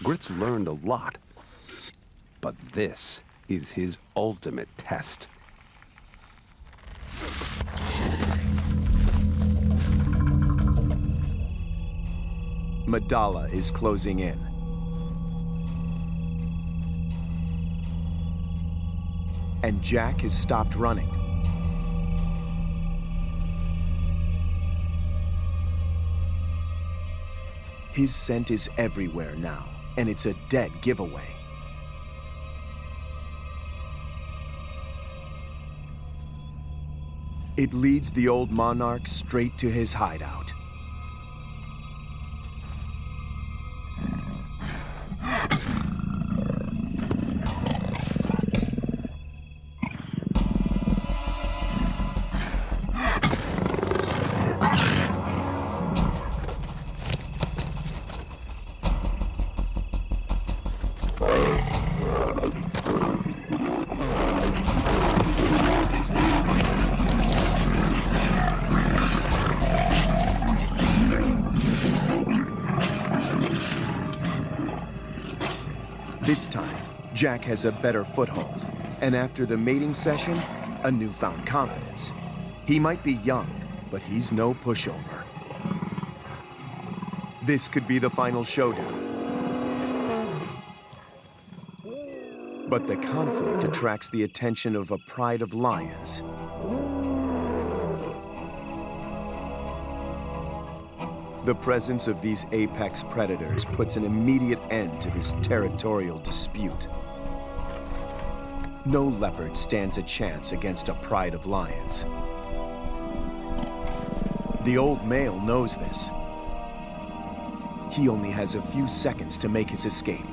Grit's learned a lot, but this is his ultimate test. Madala is closing in. And Jack has stopped running. His scent is everywhere now, and it's a dead giveaway. It leads the old monarch straight to his hideout. This time, Jack has a better foothold, and after the mating session, a newfound confidence. He might be young, but he's no pushover. This could be the final showdown. But the conflict attracts the attention of a pride of lions. The presence of these apex predators puts an immediate end to this territorial dispute. No leopard stands a chance against a pride of lions. The old male knows this. He only has a few seconds to make his escape.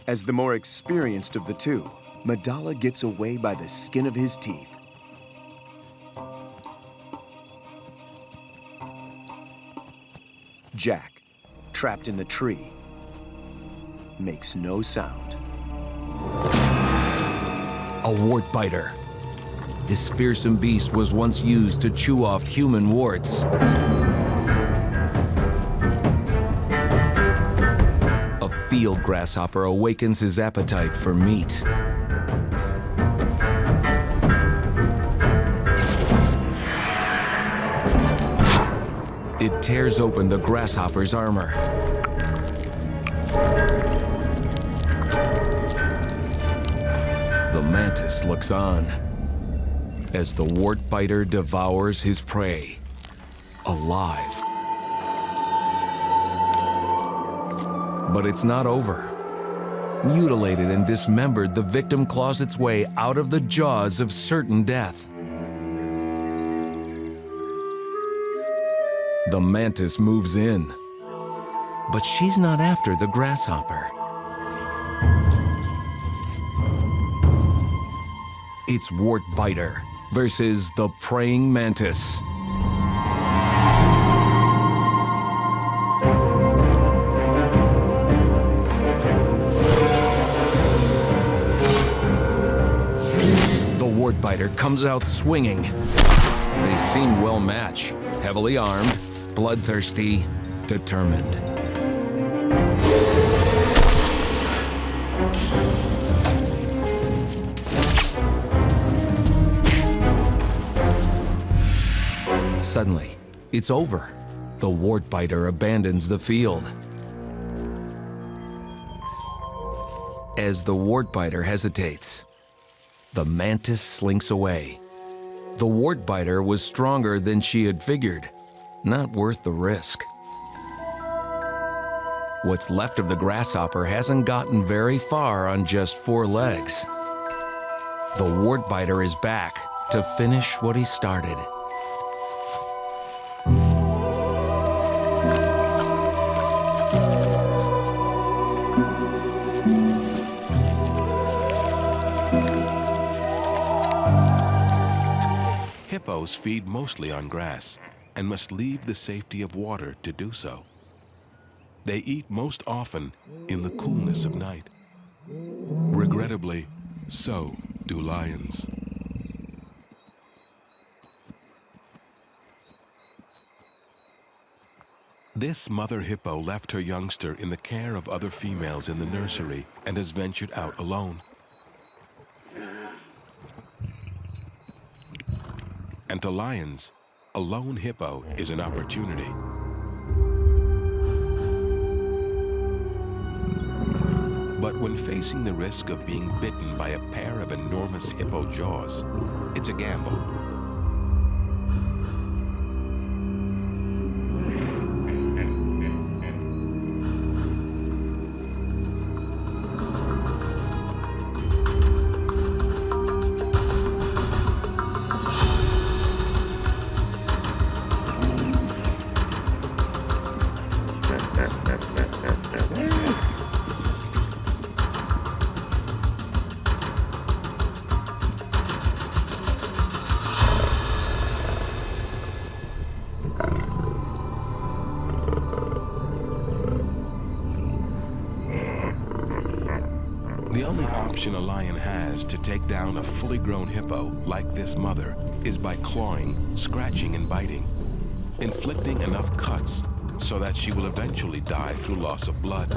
As the more experienced of the two, Madala gets away by the skin of his teeth. Jack, trapped in the tree, makes no sound. A wart-biter. This fearsome beast was once used to chew off human warts. A field grasshopper awakens his appetite for meat. It tears open the grasshopper's armor. The mantis looks on as the wart-biter devours his prey, alive. But it's not over. Mutilated and dismembered, the victim claws its way out of the jaws of certain death. The mantis moves in, but she's not after the grasshopper. It's wart-biter versus the praying mantis. The wart-biter comes out swinging. They seem well matched, heavily armed, bloodthirsty, determined. Suddenly, it's over. The wart-biter abandons the field. As the wart-biter hesitates, the mantis slinks away. The wart-biter was stronger than she had figured. Not worth the risk. What's left of the grasshopper hasn't gotten very far on just 4 legs. The wart-biter is back to finish what he started. Hippos feed mostly on grass and must leave the safety of water to do so. They eat most often in the coolness of night. Regrettably, so do lions. This mother hippo left her youngster in the care of other females in the nursery and has ventured out alone. And to lions, a lone hippo is an opportunity. But when facing the risk of being bitten by a pair of enormous hippo jaws, it's a gamble. The only option a lion has to take down a fully grown hippo like this mother is by clawing, scratching, and biting, inflicting enough cuts so that she will eventually die through loss of blood.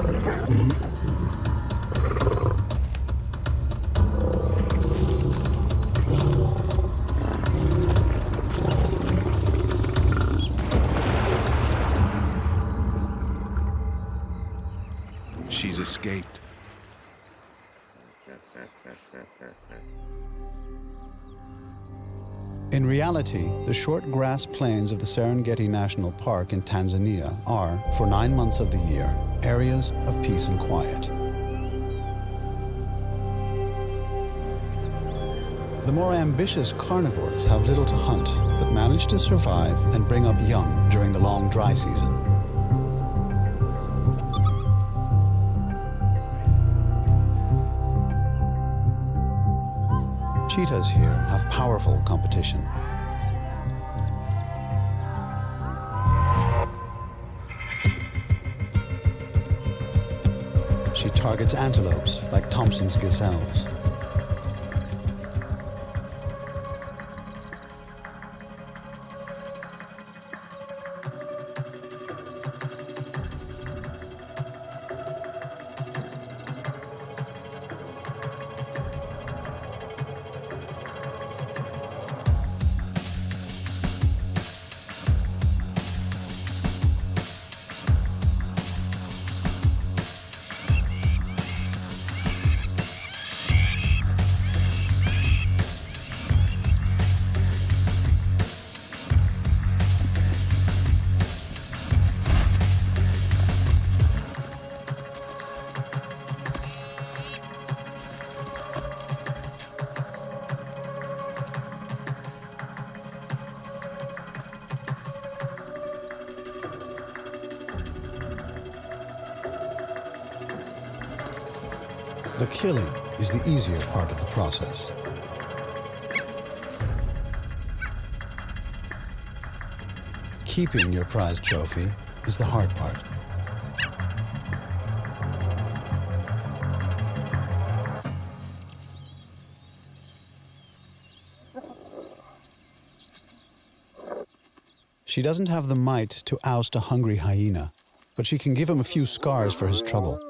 She's escaped. In reality, the short grass plains of the Serengeti National Park in Tanzania are, for 9 months of the year, areas of peace and quiet. The more ambitious carnivores have little to hunt, but manage to survive and bring up young during the long dry season. Cheetahs here have powerful competition. She targets antelopes like Thompson's gazelles. The killing is the easier part of the process. Keeping your prized trophy is the hard part. She doesn't have the might to oust a hungry hyena, but she can give him a few scars for his trouble.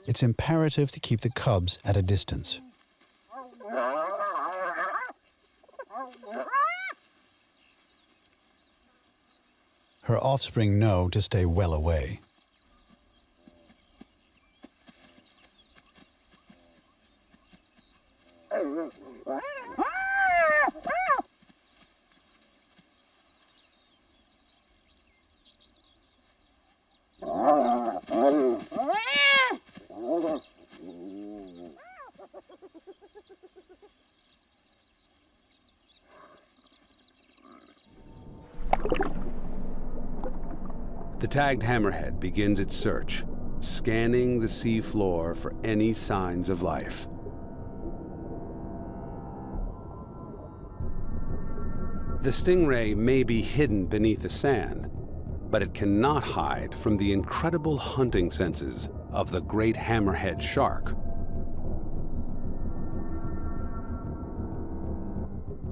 It's imperative to keep the cubs at a distance. Her offspring know to stay well away. The tagged hammerhead begins its search, scanning the sea floor for any signs of life. The stingray may be hidden beneath the sand, but it cannot hide from the incredible hunting senses of the great hammerhead shark.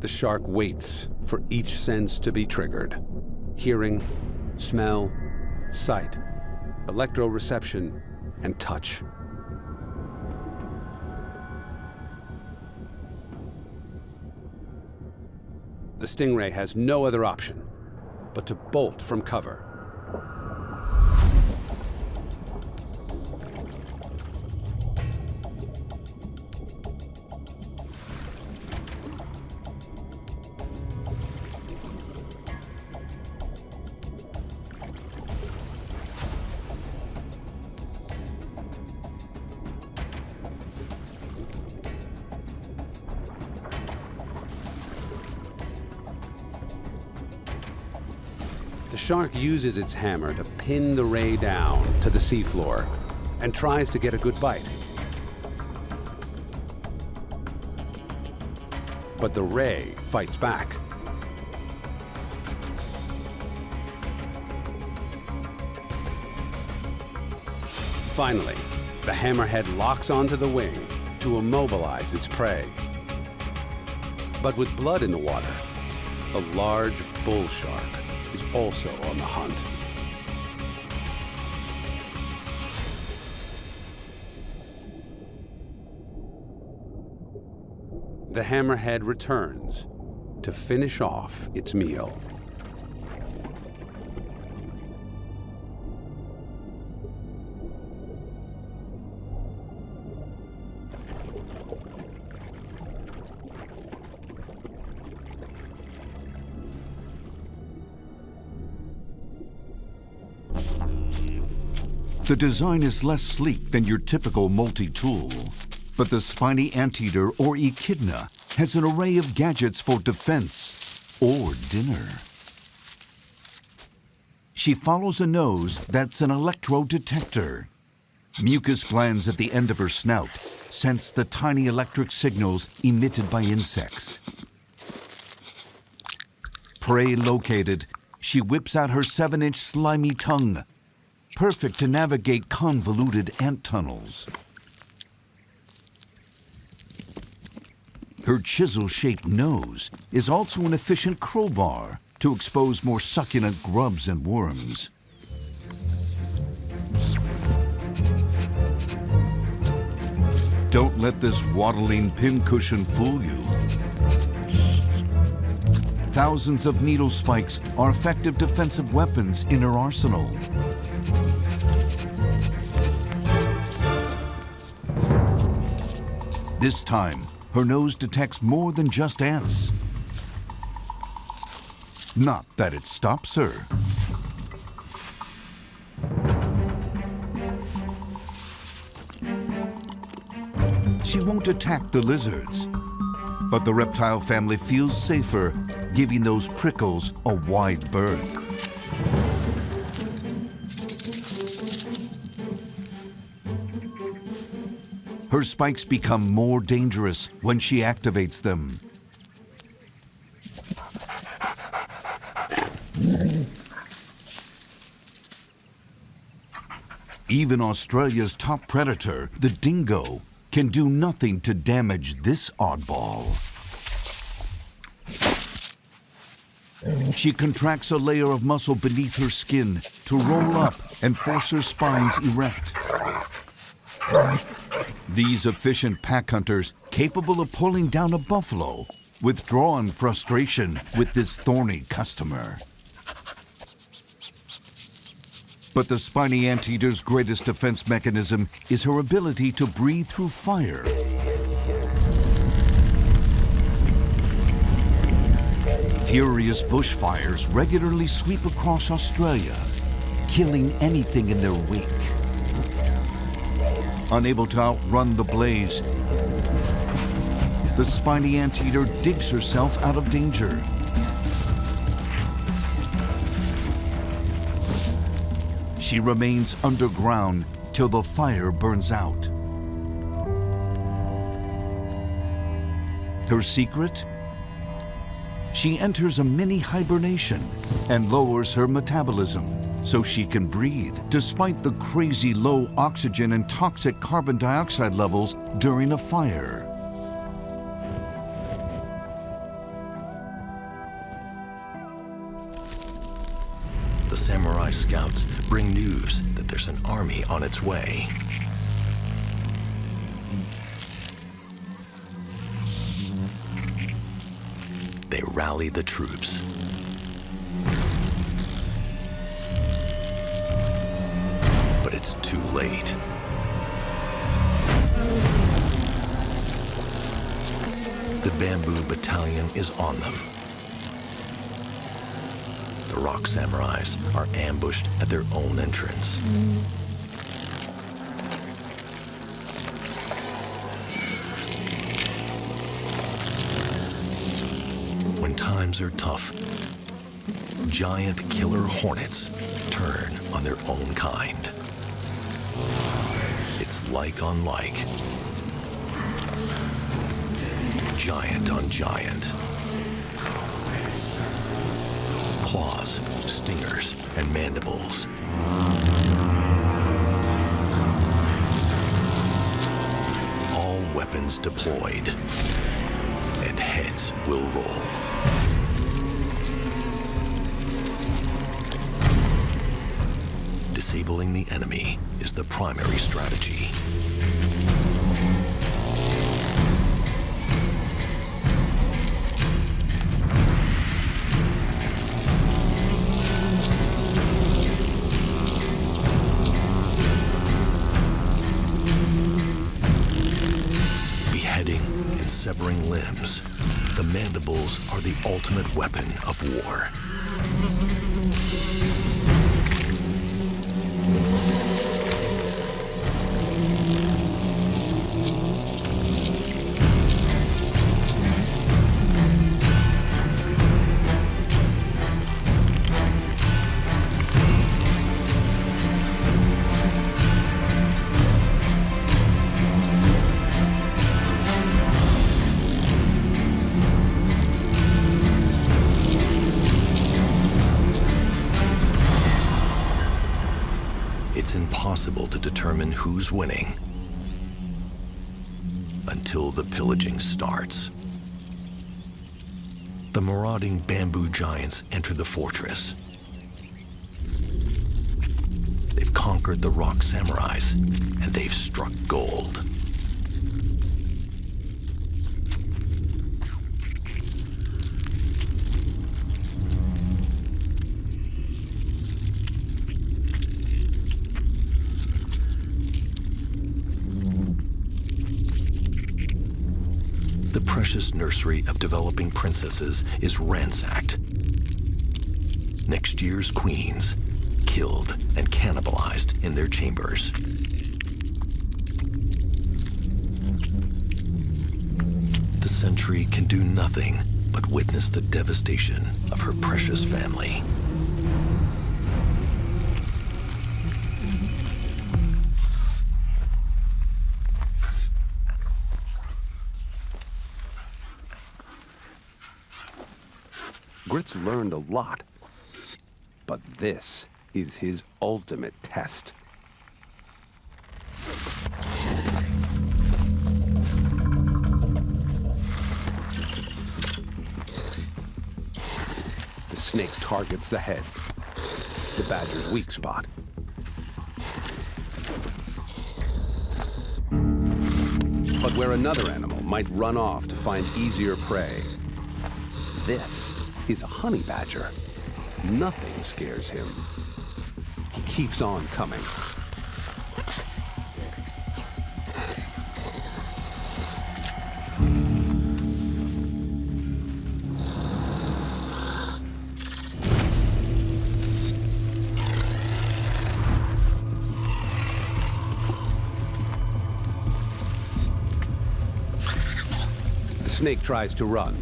The shark waits for each sense to be triggered: hearing, smell, sight, electroreception, and touch. The Stingray has no other option but to bolt from cover. The shark uses its hammer to pin the ray down to the seafloor and tries to get a good bite. But the ray fights back. Finally, the hammerhead locks onto the wing to immobilize its prey. But with blood in the water, a large bull shark is also on the hunt. The hammerhead returns to finish off its meal. The design is less sleek than your typical multi-tool, but the spiny anteater, or echidna, has an array of gadgets for defense or dinner. She follows a nose that's an electro-detector. Mucus glands at the end of her snout sense the tiny electric signals emitted by insects. Prey located, she whips out her 7-inch slimy tongue, perfect to navigate convoluted ant tunnels. Her chisel-shaped nose is also an efficient crowbar to expose more succulent grubs and worms. Don't let this waddling pincushion fool you. Thousands of needle spikes are effective defensive weapons in her arsenal. This time, her nose detects more than just ants. Not that it stops her. She won't attack the lizards, but the reptile family feels safer giving those prickles a wide berth. Her spikes become more dangerous when she activates them. Even Australia's top predator, the dingo, can do nothing to damage this oddball. She contracts a layer of muscle beneath her skin to roll up and force her spines erect. These efficient pack hunters, capable of pulling down a buffalo, withdraw in frustration with this thorny customer. But the spiny anteater's greatest defense mechanism is her ability to breathe through fire. Furious bushfires regularly sweep across Australia, killing anything in their wake. Unable to outrun the blaze, the spiny anteater digs herself out of danger. She remains underground till the fire burns out. Her secret? She enters a mini hibernation and lowers her metabolism so she can breathe, despite the crazy low oxygen and toxic carbon dioxide levels during a fire. The samurai scouts bring news that there's an army on its way. They rally the troops. But it's too late. The Bamboo Battalion is on them. The Rock Samurais are ambushed at their own entrance. When times are tough, giant killer hornets turn on their own kind. It's like on like. Giant on giant. Claws, stingers, and mandibles. All weapons deployed, and heads will roll. Disabling the enemy is the primary strategy. Beheading and severing limbs, the mandibles are the ultimate weapon of war. It's impossible to determine who's winning until the pillaging starts. The marauding bamboo giants enter the fortress. They've conquered the Rock Samurais, and they've struck gold. The precious nursery of developing princesses is ransacked. Next year's queens, killed and cannibalized in their chambers. The sentry can do nothing but witness the devastation of her precious family. Gritz learned a lot, but this is his ultimate test. The snake targets the head, the badger's weak spot. But where another animal might run off to find easier prey, this is a honey badger. Nothing scares him. He keeps on coming. The snake tries to run.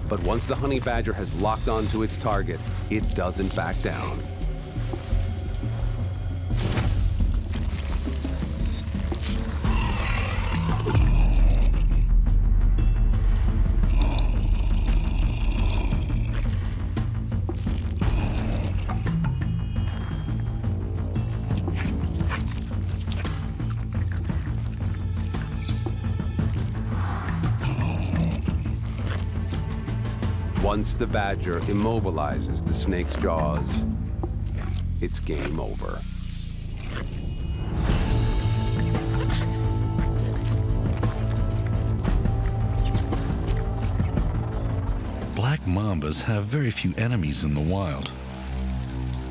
But once the honey badger has locked onto its target, it doesn't back down. Once the badger immobilizes the snake's jaws, it's game over. Black mambas have very few enemies in the wild,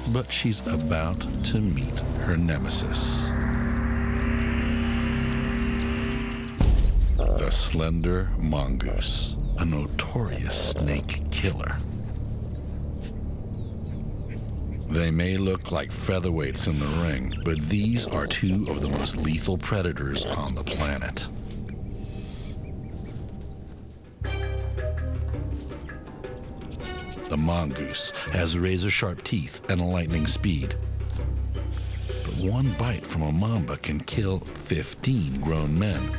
but she's about to meet her nemesis. The slender mongoose, a notorious snake killer. They may look like featherweights in the ring, but these are two of the most lethal predators on the planet. The mongoose has razor-sharp teeth and a lightning speed. But one bite from a mamba can kill 15 grown men.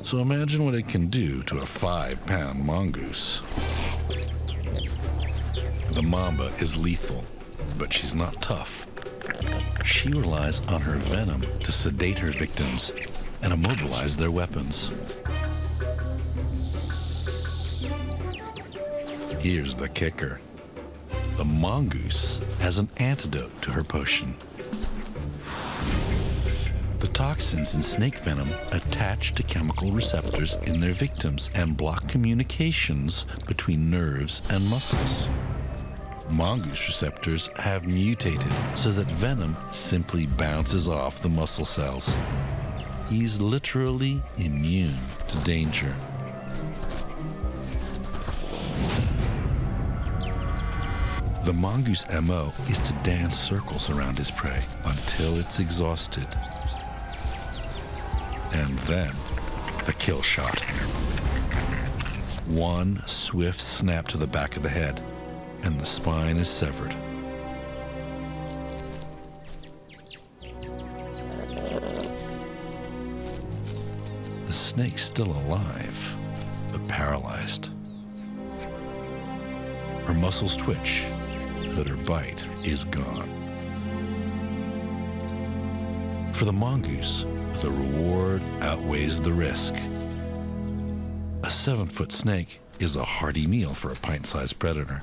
So imagine what it can do to a 5-pound mongoose. The mamba is lethal, but she's not tough. She relies on her venom to sedate her victims and immobilize their weapons. Here's the kicker. The mongoose has an antidote to her potion. The toxins in snake venom attach to chemical receptors in their victims and block communications between nerves and muscles. Mongoose receptors have mutated so that venom simply bounces off the muscle cells. He's literally immune to danger. The mongoose MO is to dance circles around his prey until it's exhausted. And then, the kill shot. One swift snap to the back of the head, and the spine is severed. The snake's still alive, but paralyzed. Her muscles twitch, but her bite is gone. For the mongoose, the reward outweighs the risk. A 7-foot snake is a hearty meal for a pint-sized predator.